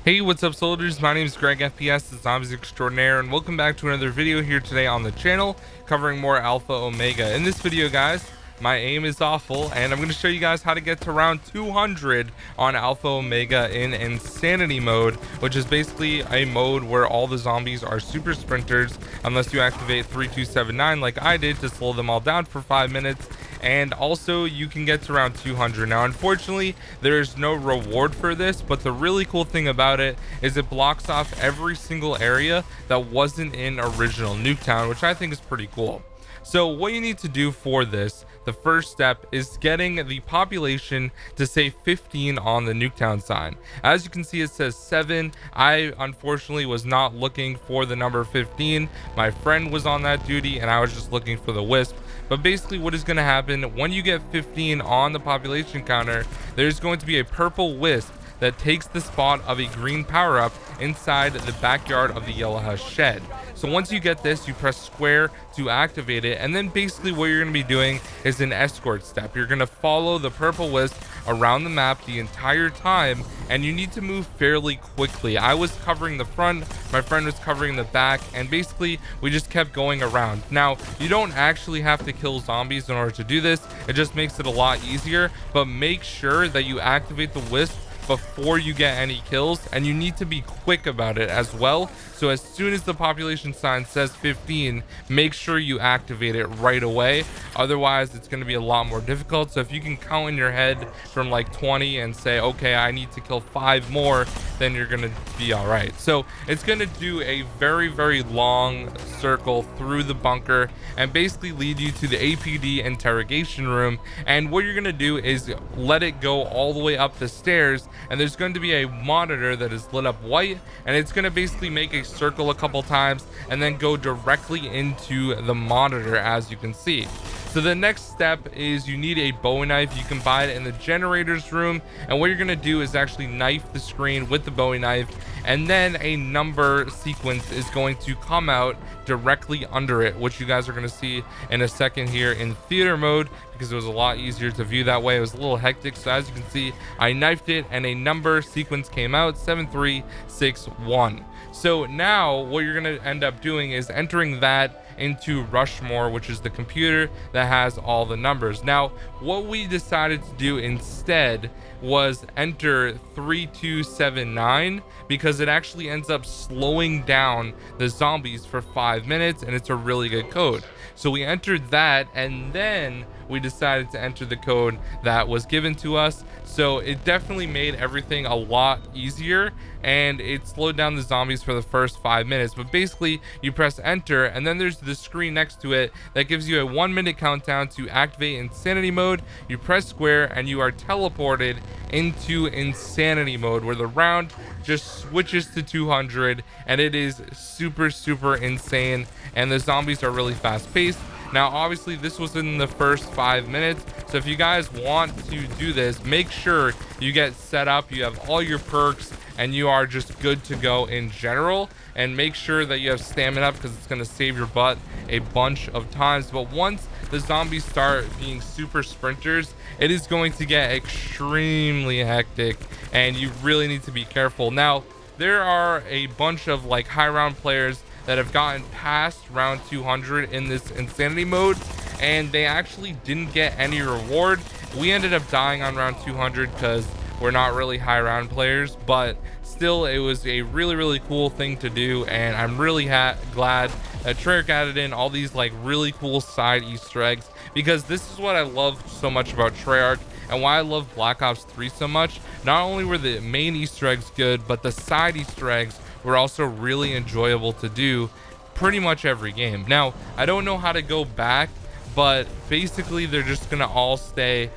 Hey, what's up soldiers? My name is GregFPS, the Zombies Extraordinaire, and welcome back to another video here today on the channel covering more Alpha Omega. In this video, guys, my aim is awful, and I'm going to show you guys how to get to round 200 on Alpha Omega in Insanity mode, which is basically a mode where all the zombies are super sprinters unless you activate 3279 like I did to slow them all down for 5 minutes. And also you can get to around 200. Now unfortunately there's no reward for this, but the really cool thing about it is it blocks off every single area that wasn't in original Nuketown, which I think is pretty cool. So what you need to do for this, the first step is getting the population to say 15 on the Nuketown sign. As you can see, it says 7. I unfortunately was not looking for the number 15. My friend was on that duty and I was just looking for the wisp. But basically what is going to happen when you get 15 on the population counter, there's going to be a purple wisp that takes the spot of a green power-up inside the backyard of the yellow house shed. So once you get this, you press square to activate it, and then basically what you're going to be doing is an escort step. You're going to follow the purple wisp around the map the entire time, and you need to move fairly quickly. I was covering the front, my friend was covering the back, and basically we just kept going around. Now you don't actually have to kill zombies in order to do this, it just makes it a lot easier, but make sure that you activate the wisp before you get any kills, and you need to be quick about it as well. So as soon as the population sign says 15, make sure you activate it right away, otherwise it's going to be a lot more difficult. So if you can count in your head from like 20 and say, okay, I need to kill 5 more, then you're going to be all right. So it's going to do a very long circle through the bunker and basically lead you to the APD interrogation room, and what you're going to do is let it go all the way up the stairs, and there's going to be a monitor that is lit up white, and it's going to basically make a circle a couple times and then go directly into the monitor, as you can see. So the next step is you need a Bowie knife. You can buy it in the generators room, and what you're going to do is actually knife the screen with the Bowie knife, and then a number sequence is going to come out directly under it, which you guys are going to see in a second here in theater mode, because it was a lot easier to view that way. It was a little hectic. So as you can see, I knifed it and a number sequence came out, 7361. So now what you're going to end up doing is entering that into Rushmore, which is the computer that has all the numbers. Now what we decided to do instead was enter 3279, because it actually ends up slowing down the zombies for 5 minutes, and it's a really good code. So we entered that, and then we decided to enter the code that was given to us. So it definitely made everything a lot easier, and it slowed down the zombies for the first 5 minutes. But basically you press enter, and then there's the screen next to it that gives you a 1-minute countdown to activate insanity mode. You press square and you are teleported into insanity mode, where the round just switches to 200, and it is super insane, and the zombies are really fast paced. Now obviously this was in the first 5 minutes, so if you guys want to do this, make sure you get set up, you have all your perks, and you are just good to go in general. And make sure that you have stamina, because it's going to save your butt a bunch of times. But once the zombies start being super sprinters, it is going to get extremely hectic, and you really need to be careful. Now there are a bunch of like high round players that have gotten past round 200 in this insanity mode, and they actually didn't get any reward. We ended up dying on round 200 because we're not really high round players, but still it was a really cool thing to do, and I'm really glad that Treyarch added in all these like really cool side Easter eggs, because this is what I love so much about Treyarch and why I love Black Ops 3 so much. Not only were the main Easter eggs good, but the side Easter eggs were also really enjoyable to do pretty much every game. Now I don't know how to go back, but basically they're just gonna all stay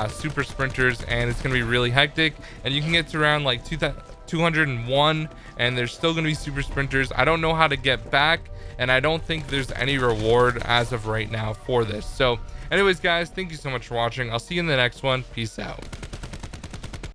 super sprinters, and it's gonna be really hectic, and you can get to around like 201 and there's still gonna be super sprinters. I don't know how to get back, and I don't think there's any reward as of right now for this. So anyways guys, thank you so much for watching. I'll see you in the next one. Peace out.